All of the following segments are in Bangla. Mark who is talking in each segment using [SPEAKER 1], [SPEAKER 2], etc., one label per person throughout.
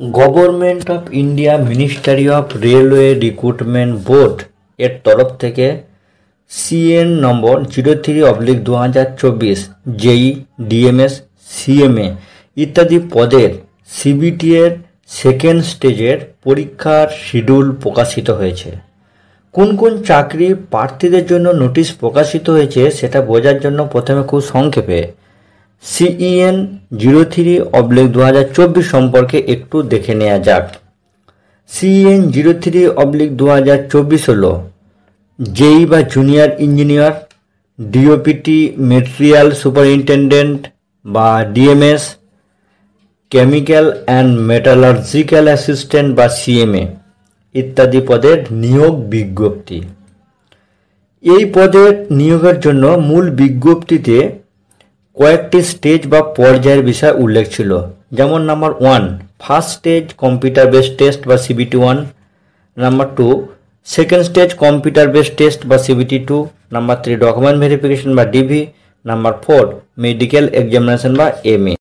[SPEAKER 1] Government of India ministry of railway recruitment board এর তরফ থেকে সিএন নম্বর 03/2024 জেই, ডিএমএস, সিএমএ ইত্যাদি পদের সিবিটি এর সেকেন্ড স্টেজের পরীক্ষার শিডিউল প্রকাশিত হয়েছে। কোন কোন চাকরি প্রার্থীদের জন্য নোটিশ প্রকাশিত হয়েছে সেটা বোঝার জন্য প্রথমে খুব সংক্ষেপে সিইএন 03/2024 সম্পর্কে একটু দেখে নেওয়া যাক। সিইএন 03/2024 হল জেই বা junior engineer, DoPT material superintendent বা DMS, chemical and metallurgical assistant বা সিএমএ ইত্যাদি পদের নিয়োগ বিজ্ঞপ্তি। এই পদের নিয়োগের জন্য মূল বিজ্ঞপ্তিতে কয়েকটি স্টেজ বা পর্যায়ের বিষয় উল্লেখ ছিল, যেমন number 1 first stage computer based test বা CBT 1, number 2 second stage computer based test বা সিবিটি 2, নাম্বার 3 ডকুমেন্ট ভেরিফিকেশন বা ডিভি, নাম্বার 4 মেডিকেল এক্সামিনেশন বা এমএ।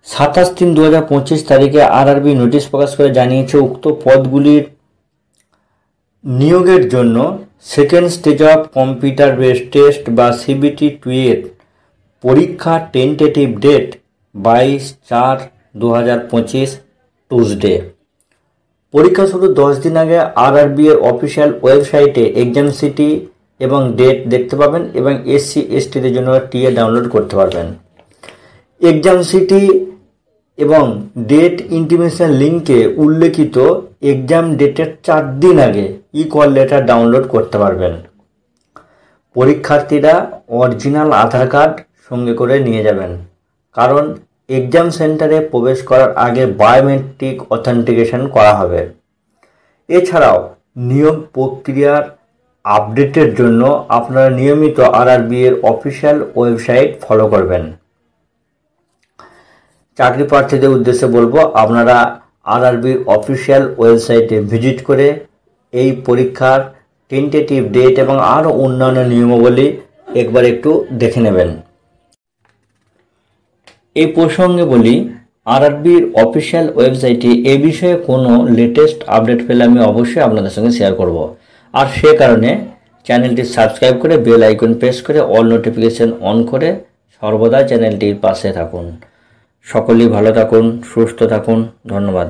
[SPEAKER 1] 27/3/2025 তারিখে আরআরবি নোটিশ প্রকাশ করে জানিয়েছে উক্ত পদগুলির নিয়োগের জন্য second stage of computer based test বা সিবিটি 2 এর পরীক্ষা টেন্টেটিভ ডেট 22/4/2025 টুসডে। পরীক্ষা শুরু 10 দিন আগে আরআরবি এর অফিসিয়াল ওয়েবসাইটে এক্সাম সিটি এবং ডেট দেখতে পাবেন এবং এসসি এসটিদের জন্য টিএ ডাউনলোড করতে পারবেন। এক্সাম সিটি এবং ডেট ইন্টিমেশন লিঙ্কে উল্লেখিত এক্সাম ডেটের 4 দিন আগে কল লেটার ডাউনলোড করতে পারবেন। পরীক্ষার্থীরা অরিজিনাল আধার কার্ড সঙ্গে করে নিয়ে যাবেন, কারণ এক্সাম সেন্টারে প্রবেশ করার আগে বায়োমেট্রিক অথেন্টিকেশন করা হবে। এছাড়াও নিয়োগ প্রক্রিয়ার আপডেটের জন্য আপনারা নিয়মিত আরআরবি এর অফিসিয়াল ওয়েবসাইট ফলো করবেন। চাকরি প্রার্থীদের উদ্দেশ্যে বলবো, আপনারা আরআরবির অফিসিয়াল ওয়েবসাইটে ভিজিট করে এই পরীক্ষার টেন্টেটিভ ডেট এবং আরও অন্যান্য নিয়মাবলী একবার একটু দেখে নেবেন। এই প্রসঙ্গে বলি, আরআরবির অফিসিয়াল ওয়েবসাইটে এ বিষয়ে কোনো লেটেস্ট আপডেট পেলে আমি অবশ্যই আপনাদের সঙ্গে শেয়ার করব। আর সে কারণে চ্যানেলটি সাবস্ক্রাইব করে বেল আইকন প্রেস করে অল নোটিফিকেশন অন করে সর্বদা চ্যানেলটির পাশে থাকুন। সকলেই ভালো থাকুন, সুস্থ থাকুন। ধন্যবাদ।